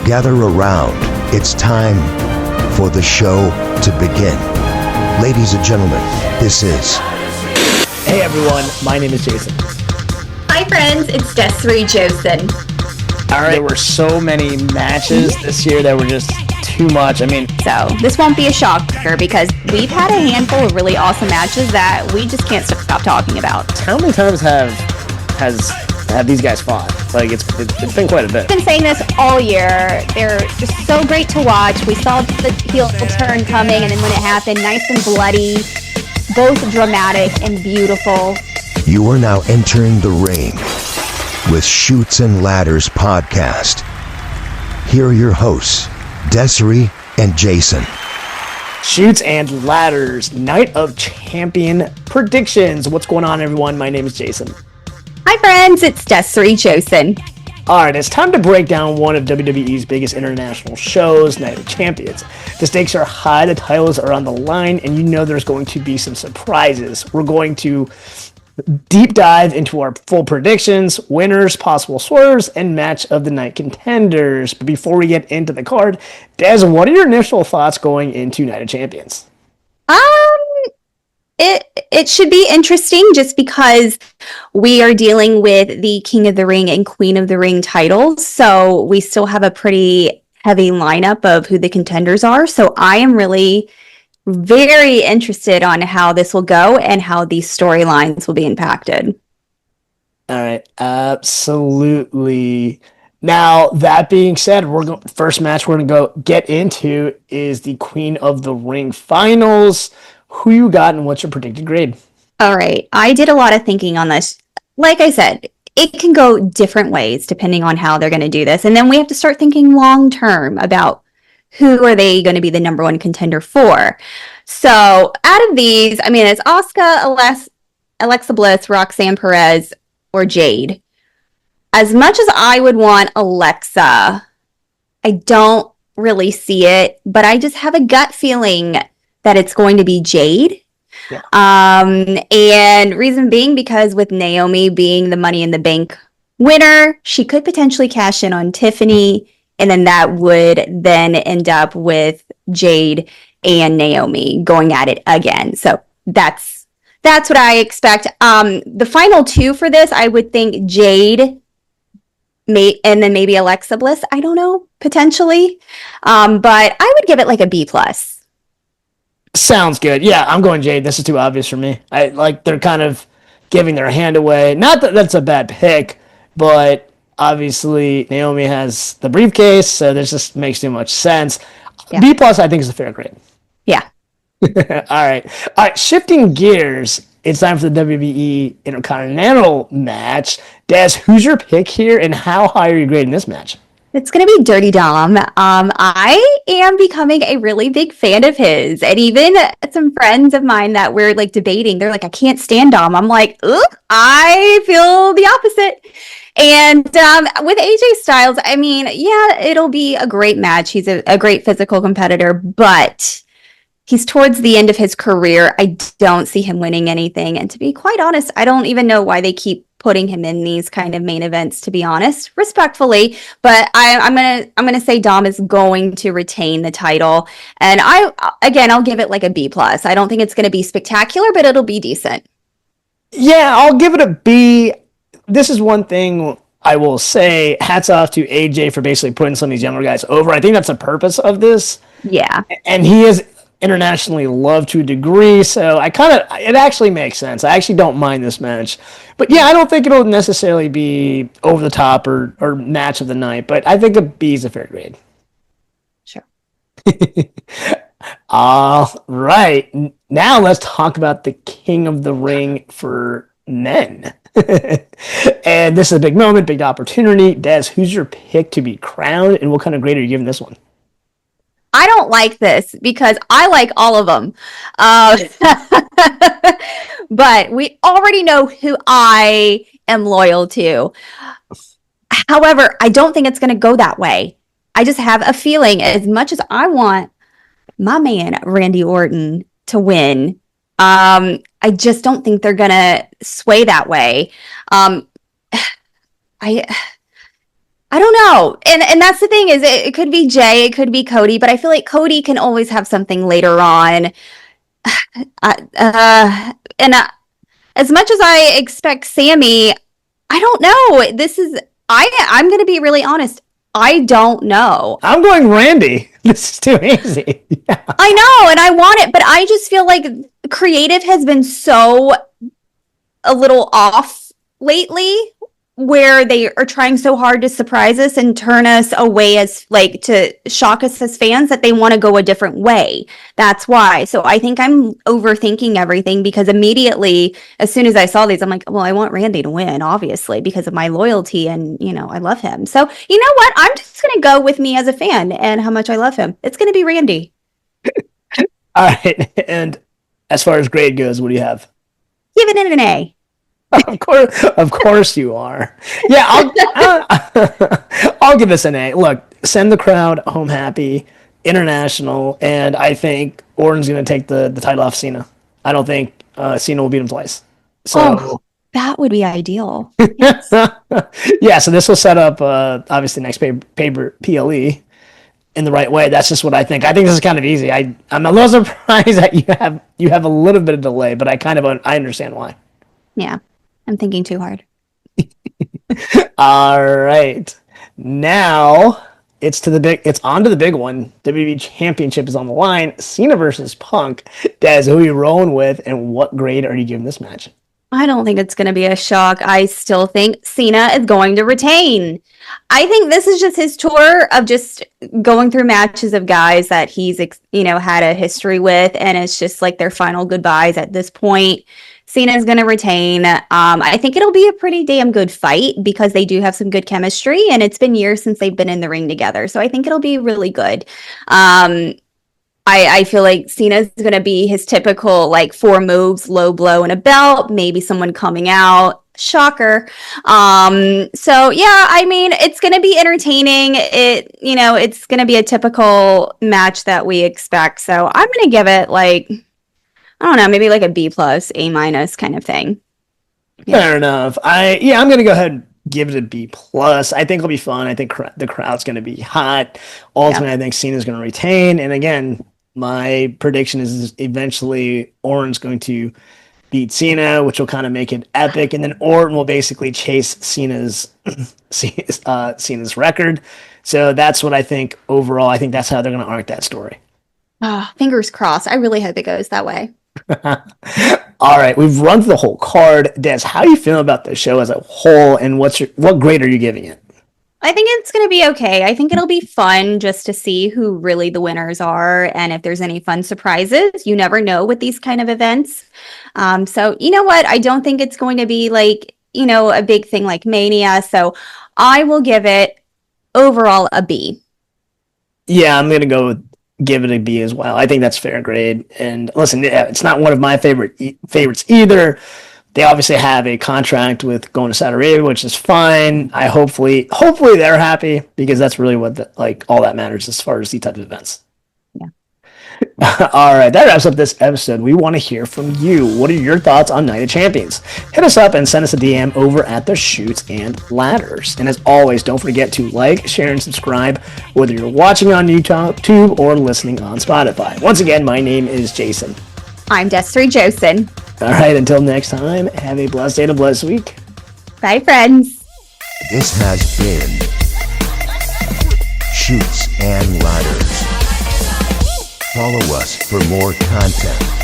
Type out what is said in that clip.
Gather around. It's time for the show to begin. Ladies and gentlemen, this is... Hey everyone, my name is Jason. Hi friends, it's Desiree Josen. All right, there were so many matches this year that were just too much. So this won't be a shocker because we've had a handful of really awesome matches that we just can't stop talking about. How many times have these guys fought? Like it's been quite a bit. I've been saying this all year. They're just so great to watch. We saw the heel turn coming, and then when it happened, nice and bloody, both dramatic and beautiful. You are now entering the ring with Chutes and Ladders podcast. Here are your hosts, Desiree and Jason. Chutes and Ladders, Night of Champion predictions. What's going on, everyone? My name is Jason. Hi friends, it's Desiree Josen. Alright, it's time to break down one of WWE's biggest international shows, Night of Champions. The stakes are high, the titles are on the line, and you know there's going to be some surprises. We're going to deep dive into our full predictions, winners, possible swerves, and match of the night contenders. But before we get into the card, Des, what are your initial thoughts going into Night of Champions? It should be interesting just because we are dealing with the King of the Ring and Queen of the Ring titles. So we still have a pretty heavy lineup of who the contenders are. So I am really very interested on how this will go and how these storylines will be impacted. All right, absolutely. Now, that being said, first match we're going to get into is the Queen of the Ring finals. Who you got and what's your predicted grade? All right. I did a lot of thinking on this. Like I said, it can go different ways depending on how they're going to do this. And then we have to start thinking long term about who are they going to be the number one contender for. So out of these, it's Asuka, Alexa Bliss, Roxanne Perez, or Jade. As much as I would want Alexa, I don't really see it, but I just have a gut feeling that it's going to be Jade. Yeah. And reason being because with Naomi being the Money in the Bank winner, she could potentially cash in on Tiffany, and then that would then end up with Jade and Naomi going at it again. So that's what I expect. The final two for this, I would think Jade and then maybe Alexa Bliss. I don't know, potentially. But I would give it like a B+. Sounds good. Yeah, I'm going Jade. This is too obvious for me. They're kind of giving their hand away. Not that that's a bad pick, but obviously Naomi has the briefcase, so this just makes too much sense. Yeah. B+ I think is a fair grade. Yeah. All right. Shifting gears, it's time for the WWE Intercontinental match. Des, who's your pick here, and how high are you grading this match? It's going to be Dirty Dom. I am becoming a really big fan of his. And even some friends of mine that we're debating, they're like, I can't stand Dom. I'm like, I feel the opposite. And with AJ Styles, it'll be a great match. He's a great physical competitor, but he's towards the end of his career. I don't see him winning anything. And to be quite honest, I don't even know why they keep putting him in these kind of main events, to be honest, respectfully. But I'm gonna say Dom is going to retain the title. And I'll give it like a B+. I don't think it's gonna be spectacular, but it'll be decent. Yeah, I'll give it a B. This is one thing I will say, hats off to AJ for basically putting some of these younger guys over. I think that's the purpose of this. Yeah. And he is internationally loved to a degree, so it actually makes sense. I actually don't mind this match. But yeah, I don't think it'll necessarily be over the top or match of the night, but I think a B is a fair grade. Sure. All right. Now let's talk about the King of the Ring for men. And this is a big moment, big opportunity. Des, who's your pick to be crowned, and what kind of grade are you giving this one? I don't like this because I like all of them. But we already know who I am loyal to. However, I don't think it's going to go that way. I just have a feeling, as much as I want my man, Randy Orton, to win, I just don't think they're going to sway that way. I don't know. And that's the thing is it could be Jay, it could be Cody, but I feel like Cody can always have something later on. And as much as I expect Sammy, I don't know. I'm going to be really honest. I don't know. I'm going Randy. This is too easy. Yeah. I know, and I want it, but I just feel like creative has been so a little off lately, where they are trying so hard to surprise us and turn us away as like to shock us as fans that they want to go a different way. That's why. So I think I'm overthinking everything because immediately as soon as I saw these, I'm like, well, I want Randy to win, obviously, because of my loyalty and, I love him. So you know what? I'm just going to go with me as a fan and how much I love him. It's going to be Randy. All right. And as far as grade goes, what do you have? Giving it an A. Of course you are. Yeah, I'll give this an A. Look, send the crowd home happy, international, and I think Orton's going to take the title off Cena. I don't think Cena will beat him twice. So that would be ideal. Yes. Yeah, so this will set up obviously next PLE in the right way. That's just what I think. I think this is kind of easy. I'm a little surprised that you have a little bit of delay, but I understand why. Yeah. I'm thinking too hard. All right. Now it's on to the big one. WWE Championship is on the line. Cena versus Punk. Des, who are you rolling with, and what grade are you giving this match? I don't think it's going to be a shock. I still think Cena is going to retain. I think this is just his tour of just going through matches of guys that he's, had a history with, and it's just like their final goodbyes at this point. Cena's going to retain. I think it'll be a pretty damn good fight because they do have some good chemistry, and it's been years since they've been in the ring together. So I think it'll be really good. I feel like Cena's going to be his typical, 4 moves, low blow and a belt, maybe someone coming out. Shocker. So yeah, it's going to be entertaining. It's going to be a typical match that we expect. So I'm going to give it I don't know, maybe a B+, A- kind of thing. Yeah. Fair enough. I'm going to go ahead and give it a B+. I think it'll be fun. I think the crowd's going to be hot. Ultimately, I think Cena's going to retain. And again, my prediction is eventually Orton's going to beat Cena, which will kind of make it epic. And then Orton will basically chase Cena's record. So that's what I think overall. I think that's how they're going to arc that story. Fingers crossed. I really hope it goes that way. All right, we've run through the whole card. Des, how do you feel about the show as a whole, and what grade are you giving it? I think it's going to be okay. I think it'll be fun just to see who really the winners are, and if there's any fun surprises. You never know with these kind of events. So you know what? I don't think it's going to be a big thing like Mania. So I will give it overall a B. Yeah, I'm going to give it a B as well. I think that's fair grade. And listen, it's not one of my favorites either. They obviously have a contract with going to Saudi Arabia, which is fine. Hopefully they're happy because that's really what all that matters as far as these type of events. Yeah. All right, that wraps up this episode. We want to hear from you. What are your thoughts on Night of Champions? Hit us up and send us a DM over at the Chutes and Ladders. And as always, don't forget to like, share, and subscribe, whether you're watching on YouTube or listening on Spotify. Once again, my name is Jason. I'm Desiree Josen. All right, until next time, have a blessed day and a blessed week. Bye, friends. This has been Chutes and Ladders. Follow us for more content.